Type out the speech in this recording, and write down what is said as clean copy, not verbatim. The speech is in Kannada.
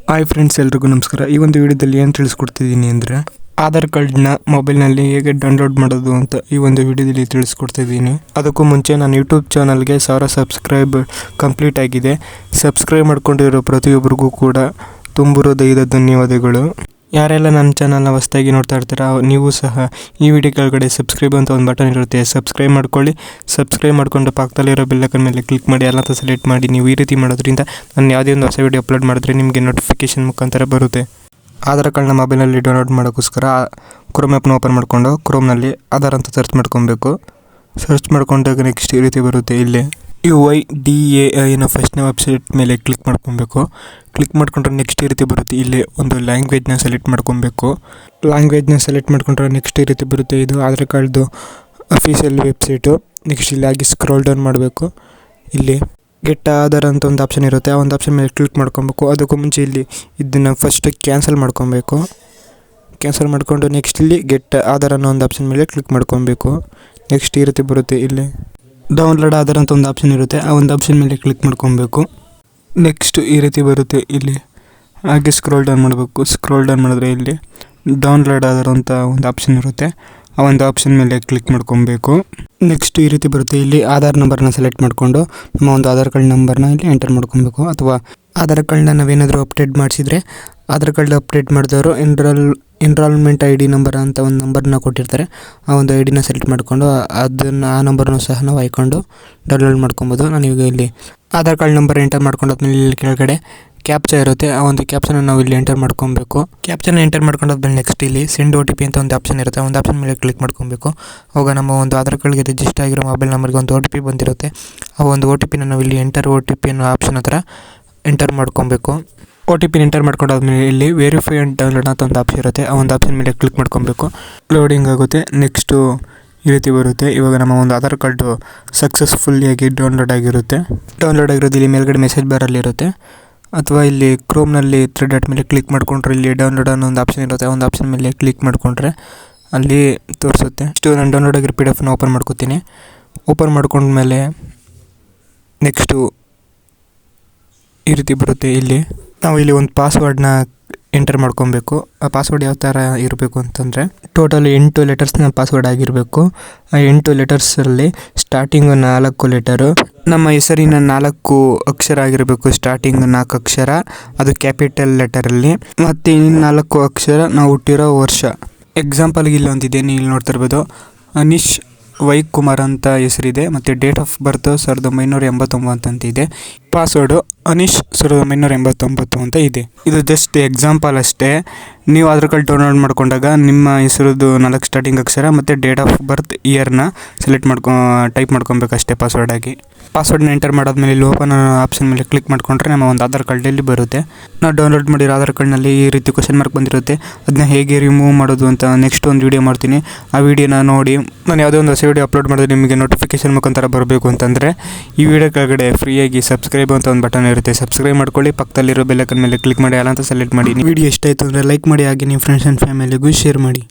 ಹಾಯ್ ಫ್ರೆಂಡ್ಸ್, ಎಲ್ರಿಗೂ ನಮಸ್ಕಾರ. ಈ ಒಂದು ವಿಡಿಯೋದಲ್ಲಿ ಏನು ತಿಳಿಸ್ಕೊಡ್ತಿದ್ದೀನಿ ಅಂದರೆ ಆಧಾರ್ ಕಾರ್ಡ್ನ ಮೊಬೈಲ್ನಲ್ಲಿ ಹೇಗೆ ಡೌನ್ಲೋಡ್ ಮಾಡೋದು ಅಂತ ಈ ಒಂದು ವಿಡಿಯೋದಲ್ಲಿ ತಿಳಿಸ್ಕೊಡ್ತಿದ್ದೀನಿ. ಅದಕ್ಕೂ ಮುಂಚೆ ನಾನು ಯೂಟ್ಯೂಬ್ ಚಾನಲ್ಗೆ 1000 ಸಬ್ಸ್ಕ್ರೈಬ್ ಕಂಪ್ಲೀಟ್ ಆಗಿದೆ. ಸಬ್ಸ್ಕ್ರೈಬ್ ಮಾಡ್ಕೊಂಡಿರೋ ಪ್ರತಿಯೊಬ್ಬರಿಗೂ ಕೂಡ ತುಂಬುವುದೈದ ಧನ್ಯವಾದಗಳು. ಯಾರೆಲ್ಲ ನನ್ನ ಚಾನಲ್ನ ಹೊಸದಾಗಿ ನೋಡ್ತಾ ಇರ್ತೀರಾ ನೀವು ಸಹ ಈ ವಿಡಿಯೋ ಕೆಳಗಡೆ ಸಬ್ಸ್ಕ್ರೈಬ್ ಅಂತ ಒಂದು ಬಟನ್ ಇರುತ್ತೆ, ಸಬ್ಸ್ಕ್ರೈಬ್ ಮಾಡ್ಕೊಳ್ಳಿ. ಸಬ್ಸ್ಕ್ರೈಬ್ ಮಾಡ್ಕೊಂಡು ಪಕ್ಕದಲ್ಲಿರೋ ಬೆಲ್ಲೈಕನ್ ಮೇಲೆ ಕ್ಲಿಕ್ ಮಾಡಿ ಎಲ್ಲ ಸೆಲೆಕ್ಟ್ ಮಾಡಿ. ನೀವು ಈ ರೀತಿ ಮಾಡೋದ್ರಿಂದ ನಾನು ಯಾವುದೇ ಒಂದು ಹೊಸ ವಿಡಿಯೋ ಅಪ್ಲೋಡ್ ಮಾಡಿದ್ರೆ ನಿಮಗೆ ನೋಟಿಫಿಕೇಶನ್ ಮುಖಾಂತರ ಬರುತ್ತೆ. ಆಧಾರ್ ಕಾರ್ಡ್ನ ಮೊಬೈಲಲ್ಲಿ ಡೌನ್ಲೋಡ್ ಮಾಡೋಕ್ಕೋಸ್ಕರ ಕ್ರೋಮ್ ಆ್ಯಪ್ನ ಓಪನ್ ಮಾಡಿಕೊಂಡು ಕ್ರೋಮ್ನಲ್ಲಿ ಆಧಾರ್ ಅಂತ ಸರ್ಚ್ ಮಾಡ್ಕೊಬೇಕು. ಸರ್ಚ್ ಮಾಡ್ಕೊಂಡಾಗ ನೆಕ್ಸ್ಟ್ ಈ ರೀತಿ ಬರುತ್ತೆ. ಇಲ್ಲಿ UIDAI ಫಸ್ಟ್ನ ವೆಬ್ಸೈಟ್ ಮೇಲೆ ಕ್ಲಿಕ್ ಮಾಡ್ಕೊಬೇಕು. ಕ್ಲಿಕ್ ಮಾಡ್ಕೊಂಡ್ರೆ ನೆಕ್ಸ್ಟ್ ಈ ರೀತಿ ಬರುತ್ತೆ. ಇಲ್ಲಿ ಒಂದು ಲ್ಯಾಂಗ್ವೇಜ್ನ ಸೆಲೆಕ್ಟ್ ಮಾಡ್ಕೊಬೇಕು. ಲ್ಯಾಂಗ್ವೇಜ್ನ ಸೆಲೆಕ್ಟ್ ಮಾಡ್ಕೊಂಡ್ರೆ ನೆಕ್ಸ್ಟ್ ಈ ರೀತಿ ಬರುತ್ತೆ. ಇದು ಆಧಾರ್ ಕಾರ್ಡ್ದು ಅಫಿಷಿಯಲ್ ವೆಬ್ಸೈಟು. ನೆಕ್ಸ್ಟ್ ಇಲ್ಲಿ ಆಗಿ ಸ್ಕ್ರೋಲ್ ಡೌನ್ ಮಾಡಬೇಕು. ಇಲ್ಲಿ ಗೆಟ್ ಆಧಾರ್ ಅಂತ ಒಂದು ಆಪ್ಷನ್ ಇರುತ್ತೆ. ಆ ಒಂದು ಆಪ್ಷನ್ ಮೇಲೆ ಕ್ಲಿಕ್ ಮಾಡ್ಕೊಬೇಕು. ಅದಕ್ಕೂ ಮುಂಚೆ ಇಲ್ಲಿ ಇದನ್ನು ಫಸ್ಟ್ ಕ್ಯಾನ್ಸಲ್ ಮಾಡ್ಕೊಬೇಕು. ಕ್ಯಾನ್ಸಲ್ ಮಾಡಿಕೊಂಡು ನೆಕ್ಸ್ಟ್ ಇಲ್ಲಿ ಗೆಟ್ ಆಧಾರ್ ಅನ್ನೋ ಒಂದು ಆಪ್ಷನ್ ಮೇಲೆ ಕ್ಲಿಕ್ ಮಾಡ್ಕೊಬೇಕು. ನೆಕ್ಸ್ಟ್ ಈ ರೀತಿ ಬರುತ್ತೆ. ಇಲ್ಲಿ ಡೌನ್ಲೋಡ್ ಆಧಾರ್ ಅಂತ ಒಂದು ಆಪ್ಷನ್ ಇರುತ್ತೆ. ಆ ಒಂದು ಆಪ್ಷನ್ ಮೇಲೆ ಕ್ಲಿಕ್ ಮಾಡ್ಕೊಬೇಕು. ನೆಕ್ಸ್ಟ್ ಈ ರೀತಿ ಬರುತ್ತೆ. ಇಲ್ಲಿ ಹಾಗೆ ಸ್ಕ್ರೋಲ್ ಡೌನ್ ಮಾಡಬೇಕು. ಸ್ಕ್ರೋಲ್ ಡೌನ್ ಮಾಡಿದ್ರೆ ಇಲ್ಲಿ ಡೌನ್ಲೋಡ್ ಆಧಾರ್ ಅಂತ ಒಂದು ಆಪ್ಷನ್ ಇರುತ್ತೆ. ಆ ಒಂದು ಆಪ್ಷನ್ ಮೇಲೆ ಕ್ಲಿಕ್ ಮಾಡ್ಕೊಬೇಕು. ನೆಕ್ಸ್ಟ್ ಈ ರೀತಿ ಬರುತ್ತೆ. ಇಲ್ಲಿ ಆಧಾರ್ ನಂಬರ್ನ ಸೆಲೆಕ್ಟ್ ಮಾಡಿಕೊಂಡು ನಮ್ಮ ಒಂದು ಆಧಾರ್ ಕಾರ್ಡ್ ನಂಬರ್ನ ಇಲ್ಲಿ ಎಂಟರ್ ಮಾಡ್ಕೊಬೇಕು. ಅಥವಾ ಆಧಾರ್ ಕಾರ್ಡ್ನ ನಾವೇನಾದರೂ ಅಪ್ಡೇಟ್ ಮಾಡಿಸಿದರೆ ಆಧಾರ್ ಕಾರ್ಡ್ ಅಪ್ಡೇಟ್ ಮಾಡಿದವರು ಎನ್ರಾಲ್ಮೆಂಟ್ ID ನಂಬರ್ ಅಂತ ಒಂದು ನಂಬರ್ನ ಕೊಟ್ಟಿರ್ತಾರೆ. ಆ ಒಂದು ID ನ ಸೆಲೆಕ್ಟ್ ಮಾಡಿಕೊಂಡು ಆ ನಂಬರ್ನೂ ಸಹ ನಾವು ಹಾಕ್ಕೊಂಡು ಡೌನ್ಲೋಡ್ ಮಾಡ್ಕೊಬೋದು. ನಾನೀಗ ಇಲ್ಲಿ ಆಧಾರ್ ಕಾರ್ಡ್ ನಂಬರ್ ಎಂಟರ್ ಮಾಡ್ಕೊಂಡಾದ್ಮೇಲೆ ಇಲ್ಲಿ ಕೆಳಗಡೆ ಕ್ಯಾಪ್ಚಾ ಇರುತ್ತೆ. ಆ ಒಂದು ಕ್ಯಾಪ್ಚನ ನಾವು ಇಲ್ಲಿ ಎಂಟರ್ ಮಾಡ್ಕೊಬೇಕು. ಕ್ಯಾಪ್ಚನ ಎಂಟರ್ ಮಾಡ್ಕೊಂಡಾದ್ಮೇಲೆ ನೆಕ್ಸ್ಟ್ ಇಲ್ಲಿ ಸೆಂಡ್ OTP ಅಂತ ಒಂದು ಆಪ್ಷನ್ ಇರುತ್ತೆ. ಆ ಒಂದು ಆಪ್ಷನ್ ಮೇಲೆ ಕ್ಲಿಕ್ ಮಾಡ್ಕೊಬೇಕು. ಆವಾಗ ನಮ್ಮ ಒಂದು ಆಧಾರ್ ಕಾರ್ಡ್ಗೆ ರಿಜಿಸ್ಟರ್ ಆಗಿರೋ ಮೊಬೈಲ್ ನಂಬರ್ಗೆ ಒಂದು OTP ಬಂದಿರುತ್ತೆ. ಆ ಒಂದು OTPನ ನಾವು ಇಲ್ಲಿ ಎಂಟರ್ OTP ಅನ್ನೋ ಆಪ್ಷನ್ ಹತ್ರ ಎಂಟರ್ ಮಾಡ್ಕೊಬೇಕು. OTP ಎಂಟರ್ ಮಾಡ್ಕೊಂಡಾದ್ಮೇಲೆ ಇಲ್ಲಿ ವೆರಿಫೈ ಆ್ಯಂಡ್ ಡೌನ್ಲೋಡ್ ಅಂತ ಒಂದು ಆಪ್ಷನ್ ಇರುತ್ತೆ. ಆ ಒಂದು ಆಪ್ಷನ್ ಮೇಲೆ ಕ್ಲಿಕ್ ಮಾಡ್ಕೊಬೇಕು. ಲೋಡಿಂಗ್ ಆಗುತ್ತೆ. ನೆಕ್ಸ್ಟು ಈ ರೀತಿ ಬರುತ್ತೆ. ಇವಾಗ ನಮ್ಮ ಒಂದು ಆಧಾರ್ ಕಾರ್ಡು ಸಕ್ಸಸ್ಫುಲ್ಲಿಯಾಗಿ ಡೌನ್ಲೋಡ್ ಆಗಿರುತ್ತೆ. ಡೌನ್ಲೋಡ್ ಆಗಿರೋದು ಇಲ್ಲಿ ಮೇಲ್ಗಡೆ ಮೆಸೇಜ್ ಬಾರಲ್ಲಿರುತ್ತೆ. ಅಥವಾ ಇಲ್ಲಿ ಕ್ರೋಮ್ನಲ್ಲಿ 3 ಡಾಟ್ ಮೇಲೆ ಕ್ಲಿಕ್ ಮಾಡಿಕೊಂಡ್ರೆ ಇಲ್ಲಿ ಡೌನ್ಲೋಡ್ ಅನ್ನೋ ಒಂದು ಆಪ್ಷನ್ ಇರುತ್ತೆ. ಆ ಒಂದು ಆಪ್ಷನ್ ಮೇಲೆ ಕ್ಲಿಕ್ ಮಾಡಿಕೊಂಡ್ರೆ ಅಲ್ಲಿ ತೋರಿಸುತ್ತೆ. ಇಷ್ಟು ನಾನು ಡೌನ್ಲೋಡ್ ಆಗಿರೋ PDF ಓಪನ್ ಮಾಡ್ಕೋತೀನಿ. ಓಪನ್ ಮಾಡ್ಕೊಂಡ್ಮೇಲೆ ನೆಕ್ಸ್ಟು ಈ ರೀತಿ ಬರುತ್ತೆ. ಇಲ್ಲಿ ನಾವು ಇಲ್ಲಿ ಒಂದು ಪಾಸ್ವರ್ಡ್ನ ಎಂಟರ್ ಮಾಡ್ಕೊಬೇಕು. ಆ ಪಾಸ್ವರ್ಡ್ ಯಾವ ಥರ ಇರಬೇಕು ಅಂತಂದರೆ ಟೋಟಲ್ 8 ಲೆಟರ್ಸ್ನ ಪಾಸ್ವರ್ಡ್ ಆಗಿರಬೇಕು. ಆ 8 ಲೆಟರ್ಸಲ್ಲಿ ಸ್ಟಾರ್ಟಿಂಗ್ 4 ಲೆಟರು, ನಮ್ಮ ಹೆಸರಿನ 4 ಅಕ್ಷರ ಆಗಿರಬೇಕು. ಸ್ಟಾರ್ಟಿಂಗ್ 4 ಅಕ್ಷರ ಅದು ಕ್ಯಾಪಿಟಲ್ ಲೆಟರಲ್ಲಿ, ಮತ್ತು ಇನ್ನು 4 ಅಕ್ಷರ ನಾವು ಹುಟ್ಟಿರೋ ವರ್ಷ. ಎಕ್ಸಾಂಪಲ್ಗೆ ಇಲ್ಲಿ ಒಂದಿದೆ, ನೀವು ಇಲ್ಲಿ ನೋಡ್ತಾ ಇರ್ಬೋದು. ಅನೀಶ್ ವೈ ಕುಮಾರ್ ಅಂತ ಹೆಸರಿದೆ ಮತ್ತು ಡೇಟ್ ಆಫ್ ಬರ್ತ್ 1989 ಅಂತ ಇದೆ. ಪಾಸ್ವರ್ಡು ಅನೀಶ್ 1989 ಅಂತ ಇದೆ. ಇದು ಜಸ್ಟ್ ಎಕ್ಸಾಂಪಲ್ ಅಷ್ಟೇ. ನೀವು ಆಧಾರ್ ಕಾರ್ಡ್ ಡೌನ್ಲೋಡ್ ಮಾಡ್ಕೊಂಡಾಗ ನಿಮ್ಮ ಹೆಸರದ್ದು 4 ಸ್ಟಾರ್ಟಿಂಗ್ ಅಕ್ಷರ ಮತ್ತು ಡೇಟ್ ಆಫ್ ಬರ್ತ್ ಇಯರ್ನ ಸೆಲೆಕ್ಟ್ ಟೈಪ್ ಮಾಡ್ಕೊಬೇಕಷ್ಟೇ ಪಾಸ್ವರ್ಡಾಗಿ. ಪಾಸ್ವರ್ಡ್ನ ಎಂಟರ್ ಮಾಡಾದ್ಮೇಲೆ ಇಲ್ಲಿ ಓಪನ್ ಆಪ್ಷನ್ ಮೇಲೆ ಕ್ಲಿಕ್ ಮಾಡಿಕೊಂಡ್ರೆ ನಮ್ಮ ಒಂದು ಆಧಾರ್ ಕಾರ್ಡಲ್ಲಿ ಬರುತ್ತೆ. ನಾವು ಡೌನ್ಲೋಡ್ ಮಾಡಿರೋ ಆಧಾರ್ ಕಾರ್ಡ್ನಲ್ಲಿ ಈ ರೀತಿ ಕ್ವೆಶ್ಚನ್ ಮಾರ್ಕ್ ಬಂದಿರುತ್ತೆ. ಅದನ್ನ ಹೇಗೆ ರಿಮೂವ್ ಮಾಡೋದು ಅಂತ ನೆಕ್ಸ್ಟ್ ಒಂದು ವೀಡಿಯೋ ಮಾಡ್ತೀನಿ. ಆ ವಿಡಿಯೋನ ನೋಡಿ ನಾನು ಯಾವುದೋ ಒಂದು ಹೊಸ ವಿಡಿಯೋ ಅಪ್ಲೋಡ್ ಮಾಡಿದ್ರೆ ನಿಮಗೆ ನೋಟಿಫಿಕೇಶನ್ ಮುಖಾಂತರ ಬರಬೇಕು ಅಂತಂದರೆ ಈ ವಿಡಿಯೋ ಕೆಳಗಡೆ ಫ್ರೀಯಾಗಿ ಸಬ್ಸ್ಕ್ರೈಬ್ ಅಂತ ಒಂದು ಬಟನ್ ಇರುತ್ತೆ. ಸಬ್ಸ್ಕ್ರೈಬ್ ಮಾಡ್ಕೊಳ್ಳಿ. ಪಕ್ಕದಲ್ಲಿರೋ ಬೆಲ್ಲೈಕನ್ ಮೇಲೆ ಕ್ಲಿಕ್ ಮಾಡಿ, ಎಲ್ಲ ಅಂತ ಸೆಲೆಕ್ಟ್ ಮಾಡಿ. ವಿಡಿಯೋ ಇಷ್ಟ ಆಯಿತು ಅಂದರೆ ಲೈಕ್ ಮಾಡಿ, ಹಾಗೆ ನಿಮ್ಮ ಫ್ರೆಂಡ್ಸ್ ಆ್ಯಂಡ್ ಫ್ಯಾಮಿಲಿಗೂ ಶೇರ್ ಮಾಡಿ.